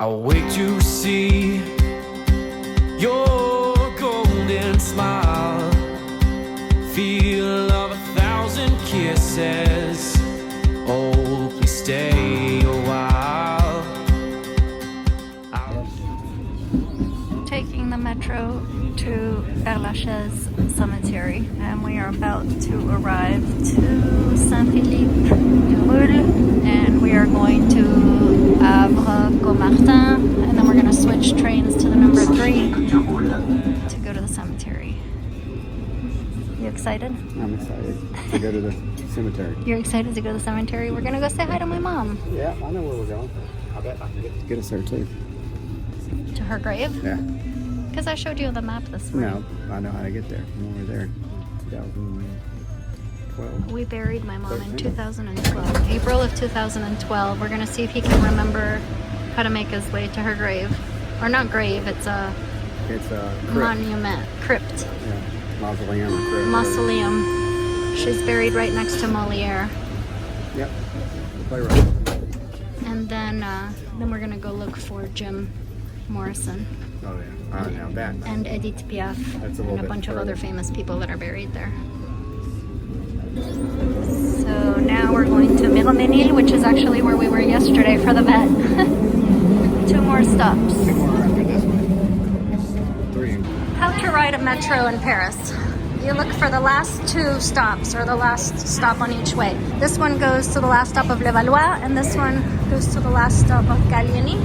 I'll wait to see your golden smile, feel of 1,000 kisses. Oh, please stay a while. Taking the metro to Père Lachaise Cemetery, and we are about to arrive to Saint-Philippe-du-Roule, and we are going to Havre-Caumartin, and then we're going to switch trains to the number 3 to go to the cemetery. You excited? I'm excited to go to the cemetery. You're excited to go to the cemetery? We're going to go say hi to my mom. Yeah, I know where we're going. I bet I can get us there too. To her grave? Yeah. Because I showed you the map this morning. No, I know how to get there. When we were there in 2012. We buried my mom in 2012. April of 2012. We're going to see if he can remember how to make his way to her grave. Or not grave, it's a Crypt. Monument. Crypt. Yeah. Mausoleum or crypt. Mausoleum. She's buried right next to Molière. Yep. Play right. And then we're going to go look for Jim Morrison. Oh yeah. Now that. And Edith Piaf. And a bunch of other famous people that are buried there. So now we're going to Miromesnil, which is actually where we were yesterday for the vet. 2 more stops. 2 more after this one. 3. How to ride a metro in Paris. You look for the last 2 stops, or the last stop on each way. This one goes to the last stop of Levallois, and this one goes to the last stop of Gallieni.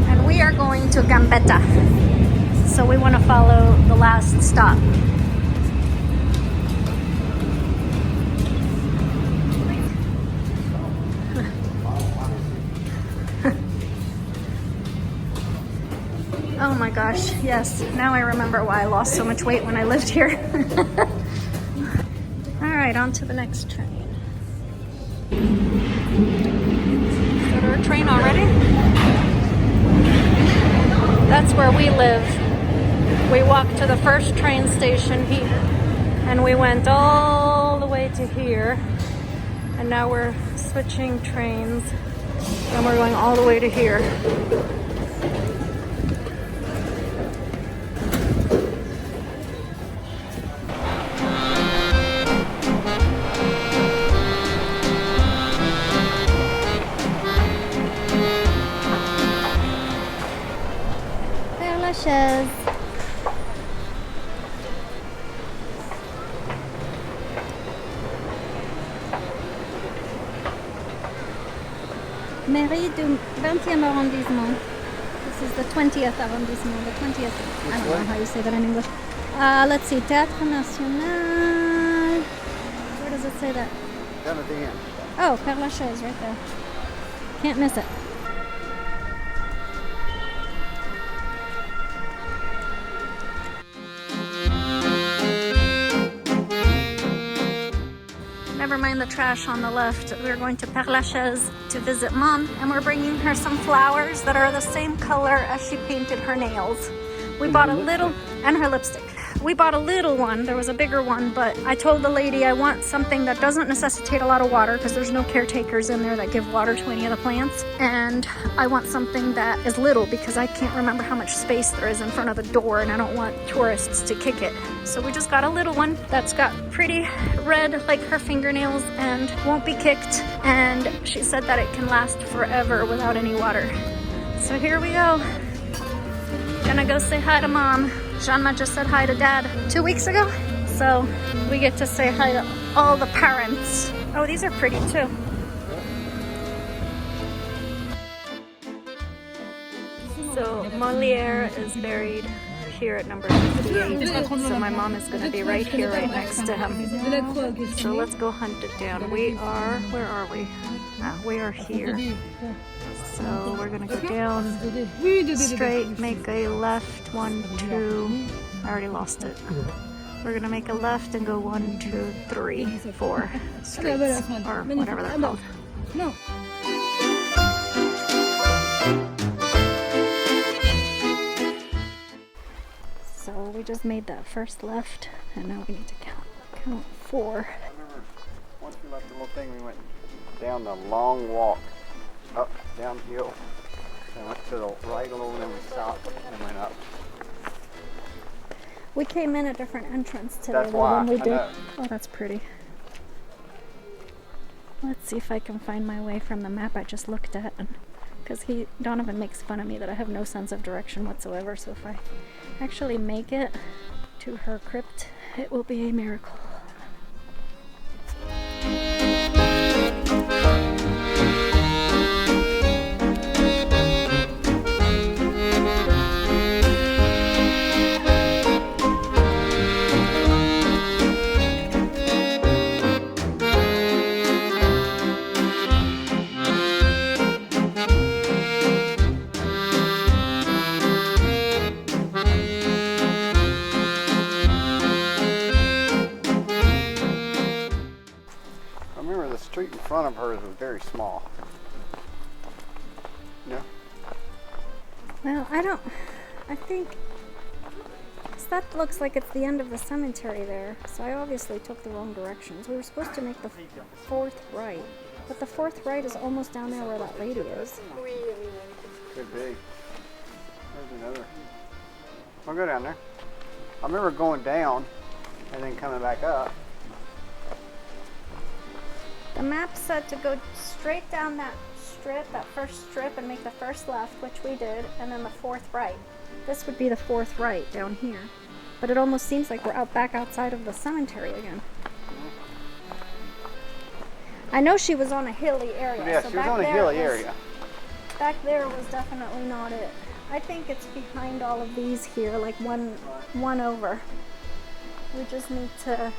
And we are going to Gambetta. So we want to follow the last stop. Oh my gosh, yes. Now I remember why I lost so much weight when I lived here. Alright, on to the next train. Is that our train already? That's where we live. We walked to the first train station here, and we went all the way to here. And now we're switching trains, and we're going all the way to here. Lachaise. Mairie du 20e arrondissement. This is the 20th arrondissement, the 20th. I don't know how you say that in English. Let's see, Théâtre National. Where does it say that? Down at the end. Oh, Père Lachaise, right there. Can't miss it. Never mind the trash on the left. We're going to Père Lachaise to visit Mom, and we're bringing her some flowers that are the same color as she painted her nails. We bought a little, and her lipstick. We bought a little one. There was a bigger one, but I told the lady I want something that doesn't necessitate a lot of water, because there's no caretakers in there that give water to any of the plants. And I want something that is little, because I can't remember how much space there is in front of the door, and I don't want tourists to kick it. So we just got a little one that's got pretty red like her fingernails and won't be kicked. And she said that it can last forever without any water. So here we go. Gonna go say hi to Mom. Germain just said hi to Dad 2 weeks ago. So we get to say hi to all the parents. Oh, these are pretty too. So Molière is buried here at number 58. So my mom is going to be right here, right next to him. So let's go hunt it down. We are, where are we? We are here. So we're going to go down straight, make a left, 1, 2. I already lost it. We're going to make a left and go 1, 2, 3, 4 streets, or whatever they're called. No. So we just made that first left, and now we need to count 4. I remember once we left the little thing, we went down the long walk, up, downhill, I went to the right a little, then we stopped and went up. We came in a different entrance today That's though, why, when we I did. know. Oh, that's pretty. Let's see if I can find my way from the map I just looked at. Because Donovan makes fun of me that I have no sense of direction whatsoever. So if I actually make it to her crypt, it will be a miracle. The street in front of hers was very small. Yeah. Well, I think that looks like it's the end of the cemetery there. So I obviously took the wrong directions. We were supposed to make the fourth right, but the fourth right is almost down there where that lady is. Could be. There's another. We'll go down there. I remember going down and then coming back up. The map said to go straight down that strip, that first strip, and make the first left, which we did, and then the fourth right. This would be the fourth right down here. But it almost seems like we're back outside of the cemetery again. I know she was on a hilly area. Yeah, so she was on a hilly area. Back there was definitely not it. I think it's behind all of these here, like one over. We just need to,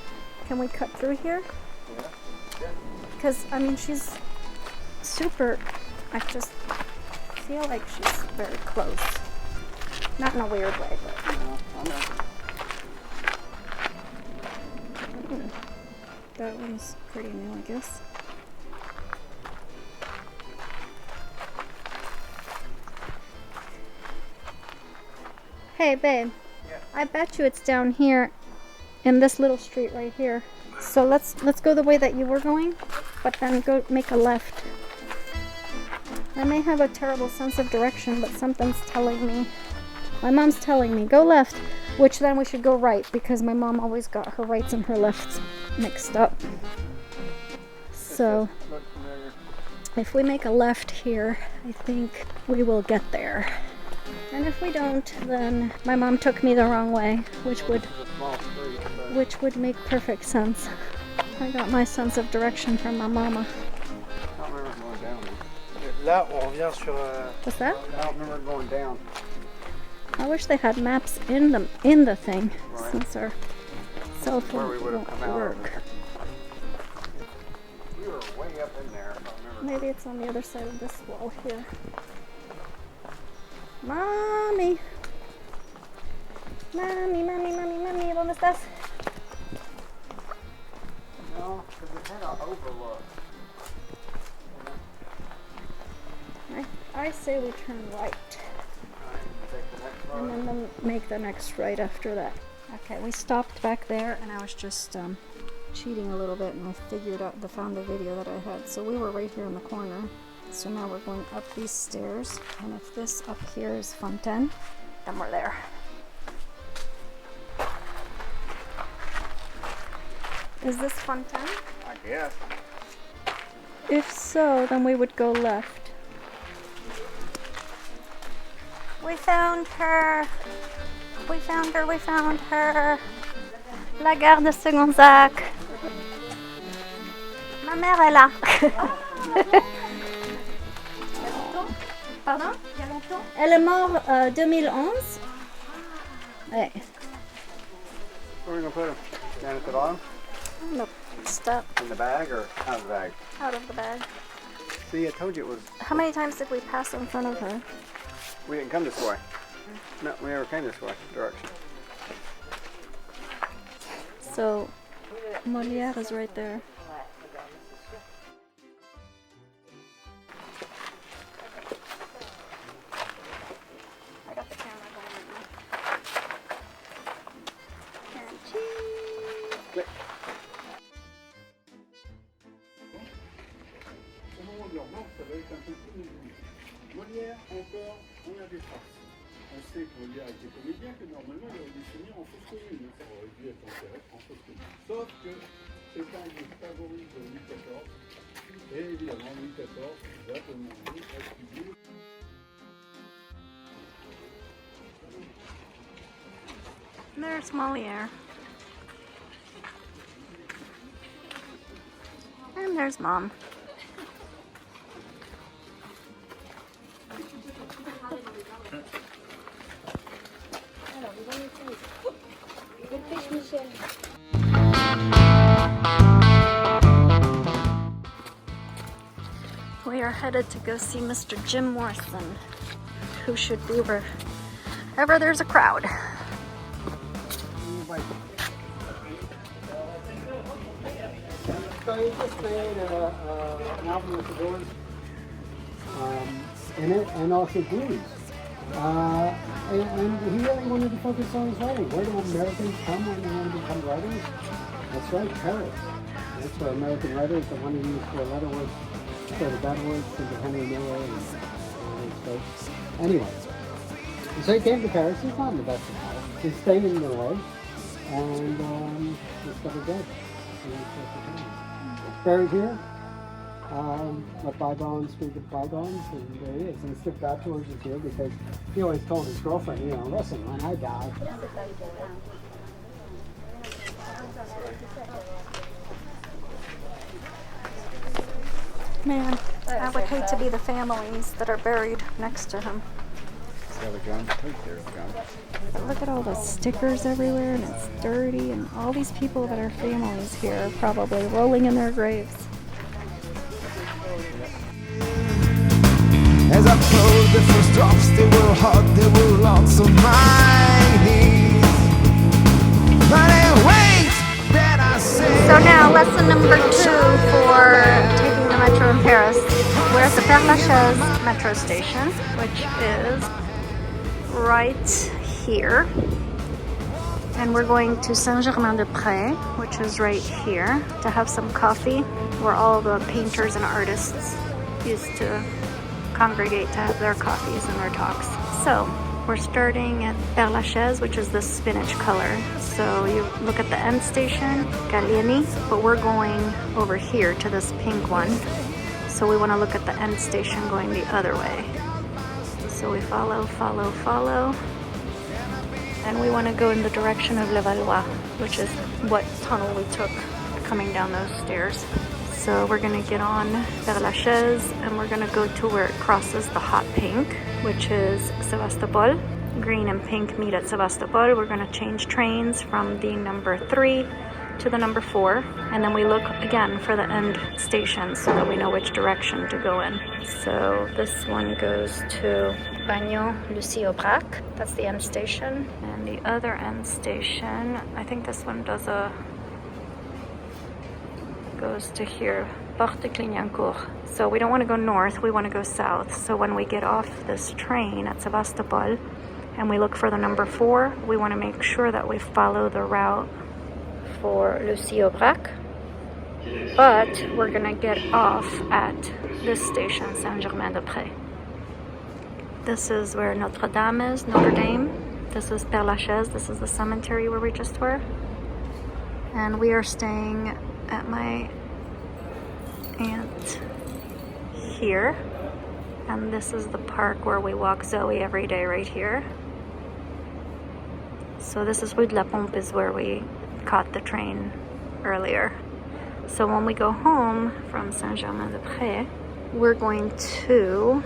can we cut through here? Yeah. Because, I mean, she's super, I just feel like she's very close. Not in a weird way, but. No, I know. That one's pretty new, I guess. Hey, babe. Yeah. I bet you it's down here in this little street right here. So let's go the way that you were going, but then go make a left. I may have a terrible sense of direction, but something's telling me. My mom's telling me, go left, which then we should go right, because my mom always got her rights and her lefts mixed up. So, if we make a left here, I think we will get there. And if we don't, then my mom took me the wrong way, which would make perfect sense. I got my sense of direction from my mama. I don't remember going down there. Là, on revient sur. What's that? I don't remember going down. I wish they had maps in the thing, Right. since our cell Where we phone would have won't come out. work. We were way up in there, if I remember. Maybe it's on the other side of this wall here. Mommy! Mommy, ¿dónde estás? No, because it had an overlook. I say we turn right. Take the next road. And then make the next right after that. Okay, we stopped back there and I was just cheating a little bit and I found the video that I had. So we were right here in the corner. So now we're going up these stairs. And if this up here is Fontaine, then we're there. Is this Fontaine? I guess. If so, then we would go left. We found her. We found her. We found her. La gare de Segonzac. Ma mère est là. Pardon? Elle est morte 2011. Ouais. Where are we going to put him? Down at the bottom? Look, stop In the bag or out of the bag? out of the bag. See, I told you it was. How many times did we pass in front of her? We didn't come this way. No, we never came this way. Direction. So, Molière is right there. I got the camera going right now. And cheese. Click. Molière encore. première des farces. On sait pour lire avec les comédiens que normalement il aurait dû finir en fausse commune. Ça aurait dû être enterré en fausse commune. Sauf que c'est un des favoris de Louis XIV. Et évidemment, Louis XIV va demander à étudier. There's Molière. And there's Mom. We are headed to go see Mr. Jim Morrison, who should be wherever there's a crowd. So he just made an album with the Doors in it, and also blues. And he really wanted to focus on his writing. Where do Americans come when they want to become writers? That's right, Paris. That's where American writers, the one who used for letter words, for the bad words, into Henry Miller and all these folks. Anyway, so he came to Paris. He's not in the best of health. He's staying in Norway, and discovered dead. Buried here. Let bygones be the bygones, and there he is. And Steve Bachelors is here because he always told his girlfriend, you know, listen, when I die. Man, I would hate to be the families that are buried next to him. Look at all the stickers everywhere, and it's dirty, and all these people that are families here are probably rolling in their graves. As I closed the first drops, they were hot, they were lots of my knees. But wait, then I say. So now, lesson number 2 for taking the metro in Paris. We're at the Père Lachaise metro station, which is right here. And we're going to Saint-Germain-des-Prés, which is right here, to have some coffee, where all the painters and artists used to congregate to have their coffees and their talks. So we're starting at Père Lachaise, which is the spinach color. So you look at the end station, Gallieni, but we're going over here to this pink one. So we want to look at the end station going the other way. So we follow, and we want to go in the direction of Levallois, which is what tunnel we took coming down those stairs. So we're going to get on Père Lachaise, and we're going to go to where it crosses the hot pink, which is Sevastopol. Green and pink meet at Sevastopol. We're going to change trains from the number 3 to the number 4, and then we look again for the end station so that we know which direction to go in. So this one goes to Bagnols-Lucie-Aubrac. That's the end station. And the other end station, I think this one goes to here, Porte de Clignancourt. So we don't want to go north, we want to go south. So when we get off this train at Sevastopol and we look for the number 4, we want to make sure that we follow the route for Lucie-Aubrac. But we're going to get off at this station, Saint-Germain-des-Prés. This is where Notre Dame is, Notre Dame. This is Père Lachaise, this is the cemetery where we just were. And we are staying at my aunt here, and this is the park where we walk Zoe every day right here. So this is Rue de la Pompe, is where we caught the train earlier. So when we go home from Saint-Germain-des-Prés, we're going to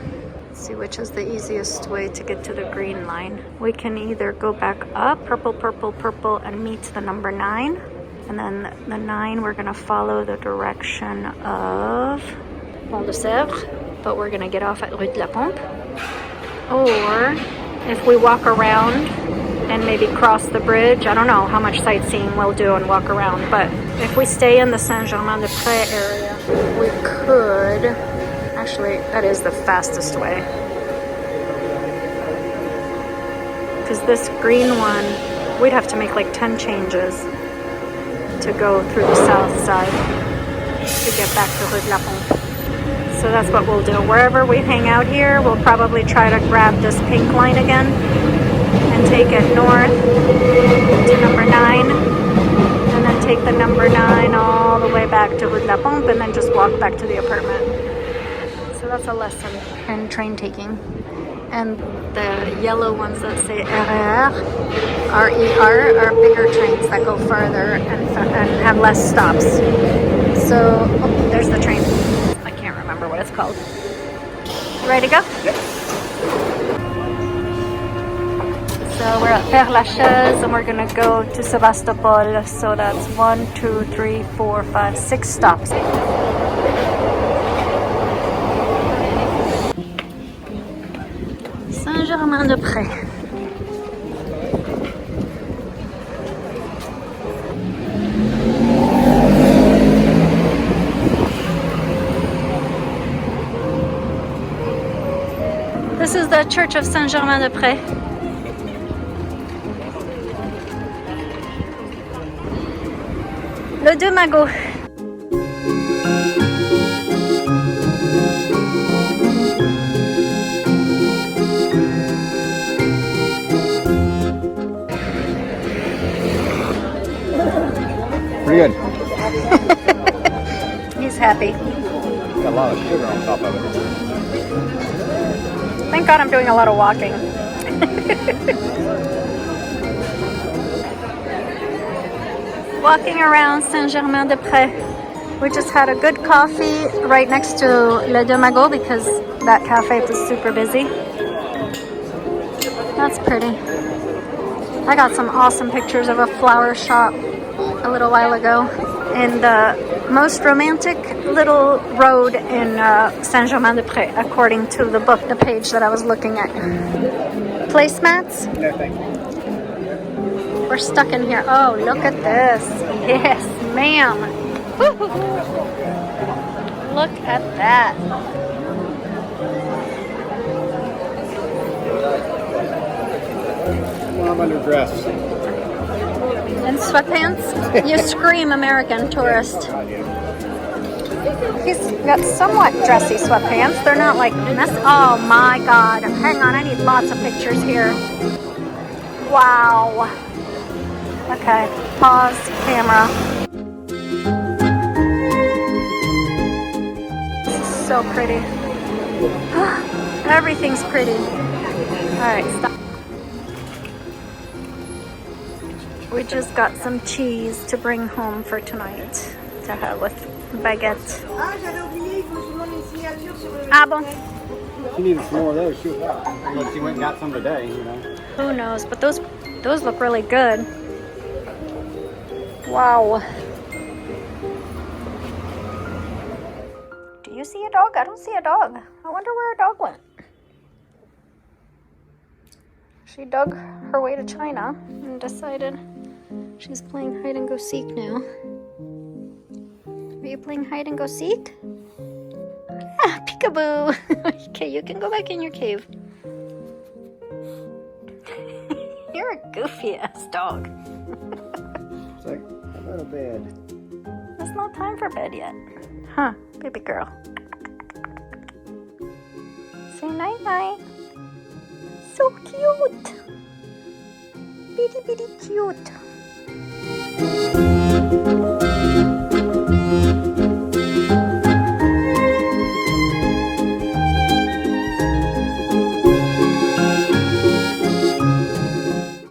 see which is the easiest way to get to the green line. We can either go back up, purple, and meet the number 9. And then the 9, we're going to follow the direction of Pont de Sèvres, but we're going to get off at Rue de la Pompe. Or if we walk around and maybe cross the bridge, I don't know how much sightseeing we'll do and walk around, but if we stay in the Saint-Germain-des-Prés area, we could, actually, that is the fastest way. Because this green one, we'd have to make like 10 changes to go through the south side to get back to Rue de la Pompe. So So that's what we'll do. Wherever we hang out here, we'll probably try to grab this pink line again and take it north to number 9. And then take the number 9 all the way back to Rue de la Pompe and then just walk back to the apartment. So that's a lesson in train taking. And the yellow ones that say RER, R-E-R, are bigger trains that go farther and have less stops. So, oh, there's the train. I can't remember what it's called. Ready to go? Yep. So we're at Père Lachaise and we're gonna go to Sevastopol. So that's 1, 2, 3, 4, 5, 6 stops. Saint-Germain-de-Prés. This is the Church of Saint-Germain-de-Prés. Le Deux Magots. Pretty good. He's happy. Got a lot of sugar on top of it. Thank God I'm doing a lot of walking. Walking around Saint-Germain-de-Prés. We just had a good coffee right next to Le Deux Magots because that cafe was super busy. That's pretty. I got some awesome pictures of a flower shop a little while ago in the most romantic little road in Saint-Germain-de-Prés, according to the book, the page that I was looking at. Placemats? No, thank you. We're stuck in here. Oh, look at this. Yes, ma'am. Woo-hoo. Look at that. Well, I'm underdressed. In sweatpants? You scream American tourist. He's got somewhat dressy sweatpants. They're not like mess. Oh my God. Hang on, I need lots of pictures here. Wow. Okay, pause camera. This is so pretty. Everything's pretty. Alright, stop. We just got some cheese to bring home for tonight to have with baguette. Ah bon? She needed some more of those. She went and got some today, you know. Who knows? But those look really good. Wow. Do you see a dog? I don't see a dog. I wonder where a dog went. She dug her way to China and decided she's playing hide and go seek now. Are you playing hide and go seek? Ah, peekaboo. Okay, you can go back in your cave. You're a goofy ass dog. It's like, I go to bed. It's not time for bed yet. Huh, baby girl. Say night night. So cute. Bitty bitty cute.